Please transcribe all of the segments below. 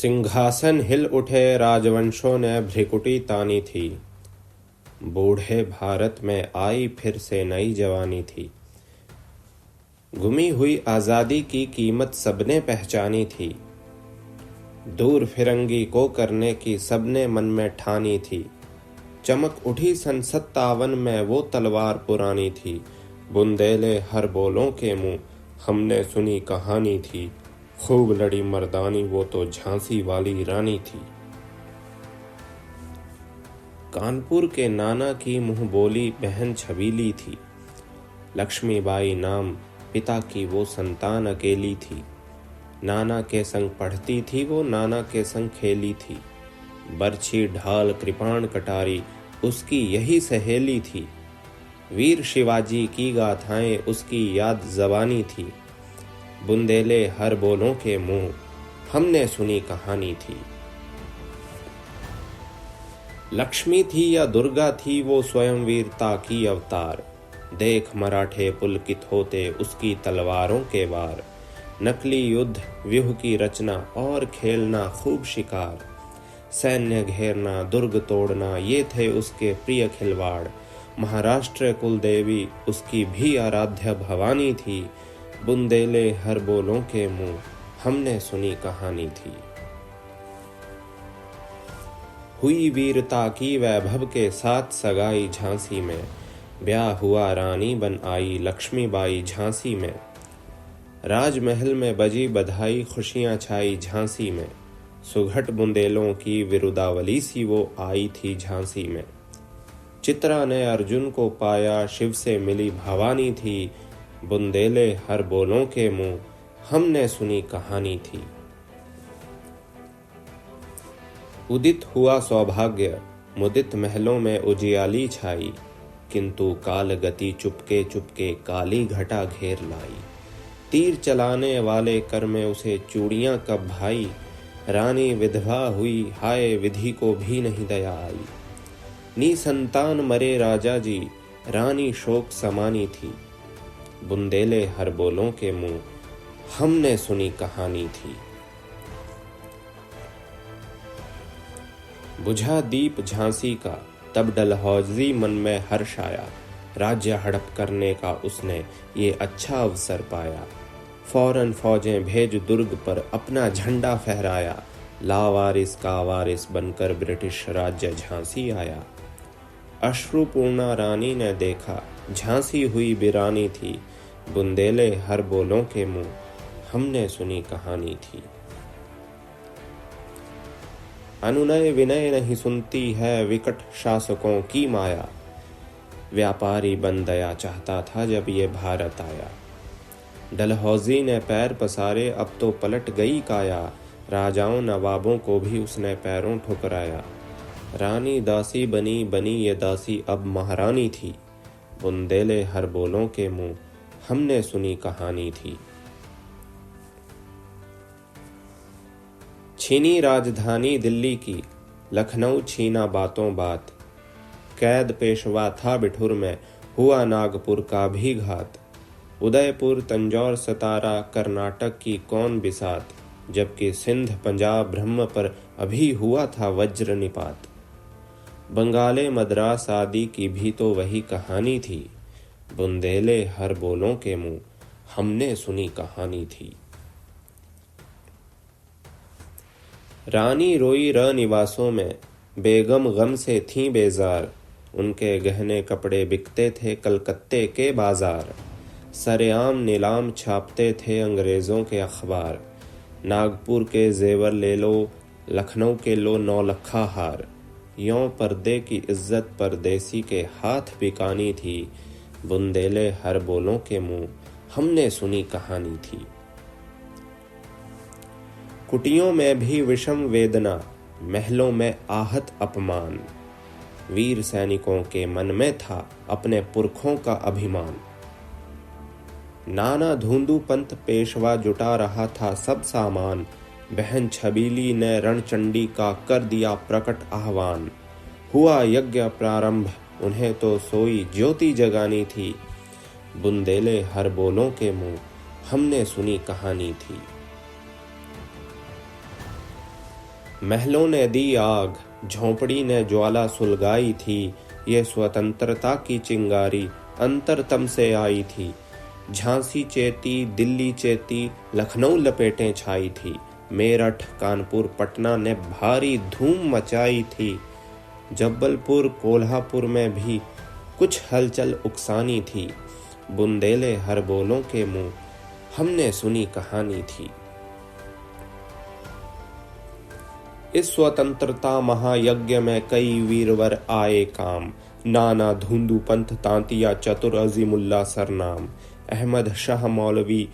सिंहासन हिल उठे, राजवंशों ने भ्रिकुटी तानी थी। बूढ़े भारत में आई फिर से नई जवानी थी। गुमी हुई आज़ादी की कीमत सबने पहचानी थी। दूर फिरंगी को करने की सबने मन में ठानी थी। चमक उठी सन 57 में वो तलवार पुरानी थी। बुंदेले हर बोलों के मुंह हमने सुनी कहानी थी। खूब लड़ी मर्दानी वो तो झांसी वाली रानी थी। कानपुर के नाना की मुंह बोली बहन छबीली थी। लक्ष्मीबाई नाम पिता की वो संतान अकेली थी। नाना के संग पढ़ती थी वो, नाना के संग खेली थी। बरछी ढाल कृपाण कटारी उसकी यही सहेली थी। वीर शिवाजी की गाथाएं उसकी याद ज़बानी थी। बुंदेले हर बोलों के मुंह हमने सुनी कहानी थी। लक्ष्मी थी या दुर्गा थी वो स्वयं वीरता की अवतार। देख मराठे पुलकित होते उसकी तलवारों के वार। नकली युद्ध व्यूह की रचना और खेलना खूब शिकार। सैन्य घेरना दुर्ग तोड़ना ये थे उसके प्रिय खिलवाड़। महाराष्ट्र कुलदेवी उसकी भी आराध्य भवानी थी। बुंदेले हर बोलों के मुंह हमने सुनी कहानी थी। हुई वीरता की वैभव के साथ सगाई झांसी में। ब्याह हुआ रानी बन आई लक्ष्मीबाई झांसी में। राजमहल में बजी बधाई खुशियां छाई झांसी में। सुघट बुंदेलों की विरुदावली सी वो आई थी झांसी में। चित्रा ने अर्जुन को पाया शिव से मिली भवानी थी। बुंदेले हर बोलों के मुंह हमने सुनी कहानी थी। उदित हुआ सौभाग्य मुदित महलों में उजियाली छाई। किंतु काल गति चुपके चुपके काली घटा घेर लाई। तीर चलाने वाले कर में उसे चूड़ियां कब भाई। रानी विधवा हुई हाय विधि को भी नहीं दया आई। निसंतान मरे राजा जी रानी शोक समानी थी। बुंदेले हर बोलों के मुंह हमने सुनी कहानी थी। बुझा दीप झांसी का तब डलहौजी मन में हर्ष आया। राज्य हड़प करने का उसने ये अच्छा अवसर पाया। फौरन फौजें भेज दुर्ग पर अपना झंडा फहराया। लावारिस का वारिस बनकर ब्रिटिश राज्य झांसी आया। अश्रुपूर्णा रानी ने देखा झांसी हुई वीरानी थी। बुंदेले हर बोलों के मुंह हमने सुनी कहानी थी। अनुनय विनय नहीं सुनती है विकट शासकों की माया। व्यापारी बन दया चाहता था जब ये भारत आया। डलहौजी ने पैर पसारे अब तो पलट गई काया। राजाओं नवाबों को भी उसने पैरों ठुकराया। रानी दासी बनी बनी ये दासी अब महारानी थी। बुंदेले हर बोलों के मुंह हमने सुनी कहानी थी। छीनी राजधानी दिल्ली की लखनऊ छीना बातों बात। कैद पेशवा था बिठुर में हुआ नागपुर का भी घात। उदयपुर तंजौर सतारा कर्नाटक की कौन बिसात। जबकि सिंध पंजाब ब्रह्म पर अभी हुआ था वज्र निपात। बंगाले मद्रास आदि की भी तो वही कहानी थी। बुंदेले हर बोलों के मुंह हमने सुनी कहानी थी। रानी रोई रनिवासों में बेगम गम से थीं बेजार। उनके गहने कपड़े बिकते थे कलकत्ते के बाजार। सरेआम नीलाम छापते थे अंग्रेज़ों के अखबार। नागपुर के जेवर ले लो लखनऊ के लो 9 लखा हार। यों पर्दे की इज्जत परदेसी के हाथ बिकानी थी। बुंदेले हर बोलों के मुंह हमने सुनी कहानी थी। कुटियों में भी विषम वेदना महलों में आहत अपमान। वीर सैनिकों के मन में था अपने पुरखों का अभिमान। नाना धूंदू पंत पेशवा जुटा रहा था सब सामान। बहन छबीली ने रणचंडी का कर दिया प्रकट आह्वान। हुआ यज्ञ प्रारंभ उन्हें तो सोई ज्योति जगानी थी। बुंदेले हर बोलों के मुंह हमने सुनी कहानी थी। महलों ने दी आग, झोंपड़ी ने ज्वाला सुलगाई थी। ये स्वतंत्रता की चिंगारी अंतरतम से आई थी। झांसी चेती, दिल्ली चेती, लखनऊ लपेटें छाई थी। मेरठ, कानपुर, पटना ने भारी धूम मचाई थी। जबलपुर, कोल्हापुर में भी कुछ हलचल उकसानी थी। बुंदेले हरबोलों के मुंह हमने सुनी कहानी थी। इस स्वतंत्रता महायज्ञ में कई वीरवर आए काम। नाना धुंधु पंथ तांतिया चतुर अजीमुल्ला सरनाम। अहमद शाह मौलवी,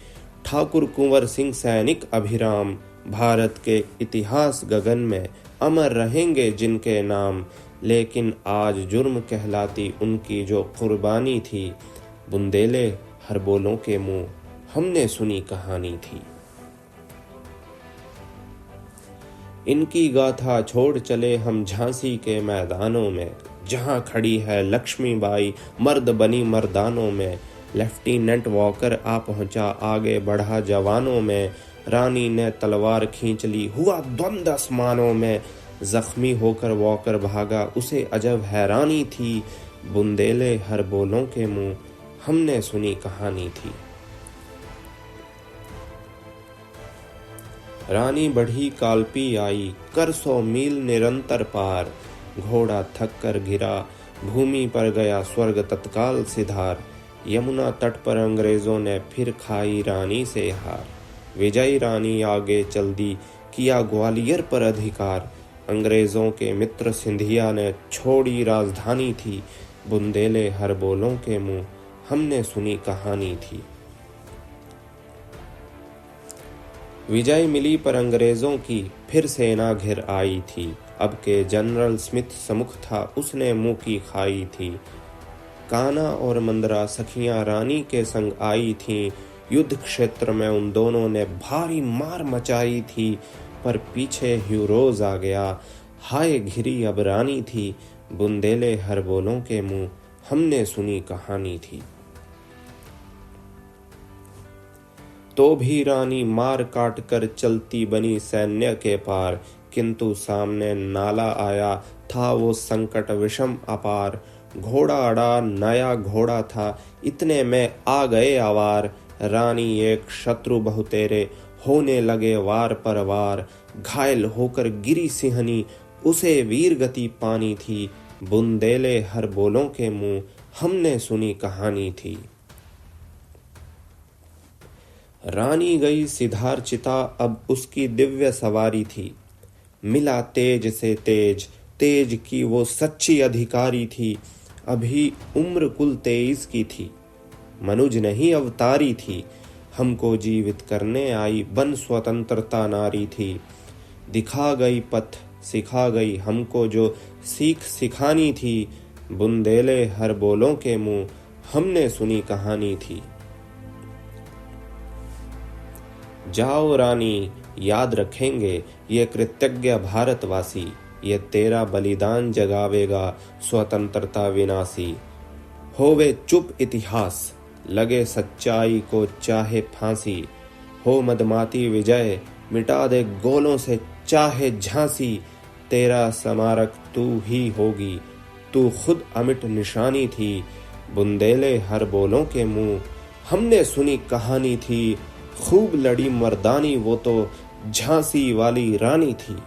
ठाकुर कुंवर सिंह सैनिक अभिराम। भारत के इतिहास गगन में अमर रहेंगे जिनके नाम। लेकिन आज जुर्म कहलाती उनकी जो कुर्बानी थी। बुंदेले हरबोलों के मुंह हमने सुनी कहानी थी। इनकी गाथा छोड़ चले हम झांसी के मैदानों में। जहां खड़ी है लक्ष्मीबाई मर्द बनी मर्दानों में। लेफ्टिनेंट वॉकर आ पहुंचा, आगे बढ़ा जवानों में। रानी ने तलवार खींच ली, हुआ द्वंद आसमानों में। जख्मी होकर वॉकर भागा, उसे अजब हैरानी थी। बुंदेले हरबोलों के मुंह हमने सुनी कहानी थी। रानी बढ़ी कालपी आई, कर 100 मील निरंतर पार। घोड़ा थक कर गिरा, भूमि पर गया स्वर्ग तत्काल सिधार। यमुना तट पर अंग्रेजों ने फिर खाई रानी से हार। विजयी रानी आगे चल दी, किया ग्वालियर पर अधिकार। अंग्रेजों के मित्र सिंधिया ने छोड़ी राजधानी थी। बुंदेले हरबोलों के मुंह हमने सुनी कहानी थी। विजय मिली पर अंग्रेजों की फिर सेना घिर आई थी। अब के जनरल स्मिथ सम्मुख था, उसने मुंह की खाई थी। काना और मंदरा सखियां रानी के संग आई थीं। युद्ध क्षेत्र में उन दोनों ने भारी मार मचाई थी। पर पीछे ह्यूरोज आ गया, हाय घिरी अब रानी थी। बुंदेले हरबोलों के मुंह हमने सुनी कहानी थी। तो भी रानी मार काट कर चलती बनी सैन्य के पार। किंतु सामने नाला आया, था वो संकट विषम अपार। घोड़ा अड़ा, नया घोड़ा था, इतने में आ गए आवार। रानी एक शत्रु बहुतेरे, होने लगे वार पर वार। घायल होकर गिरी सिंहनी, उसे वीर गति पानी थी। बुंदेले हरबोलों के मुंह हमने सुनी कहानी थी। रानी गई सिधार चिता, अब उसकी दिव्य सवारी थी। मिला तेज से तेज, तेज की वो सच्ची अधिकारी थी। अभी उम्र कुल 23 की थी, मनुज नहीं अवतारी थी। हमको जीवित करने आई, बन स्वतंत्रता नारी थी। दिखा गई पथ, सिखा गई हमको जो सीख सिखानी थी। बुंदेले हरबोलों के मुंह हमने सुनी कहानी थी। जाओ रानी, याद रखेंगे ये कृतज्ञ भारतवासी। ये तेरा बलिदान जगावेगा स्वतंत्रता विनाशी। होवे चुप इतिहास, लगे सच्चाई को चाहे फांसी। हो मदमाती विजय, मिटा दे गोलों से चाहे झांसी। तेरा स्मारक तू ही होगी, तू खुद अमिट निशानी थी। बुंदेले हरबोलों के मुंह हमने सुनी कहानी थी। खूब लड़ी मर्दानी वो तो झांसी वाली रानी थी।